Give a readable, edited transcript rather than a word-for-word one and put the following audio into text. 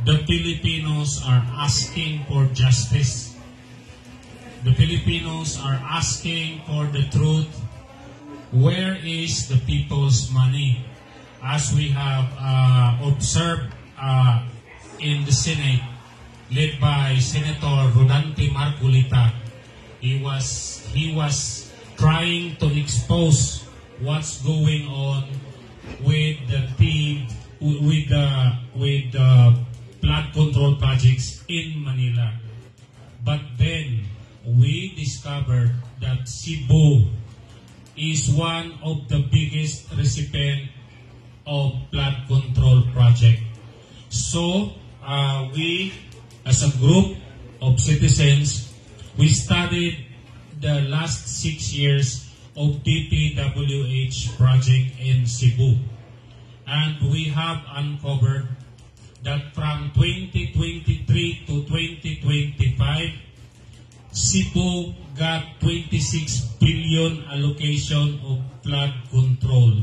the Filipinos are asking for justice. The Filipinos are asking for the truth. Where is the people's money? As we have observed in the Senate, led by Senator Rodante Marcolita, he was trying to expose what's going on with the flood control projects in Manila. But then we discovered that Cebu is one of the biggest recipient of flood control project. So we, as a group of citizens, we studied the last 6 years of DPWH project in Cebu. And we have uncovered that from 2023 to 2025, Cebu got 26 billion allocation of flood control.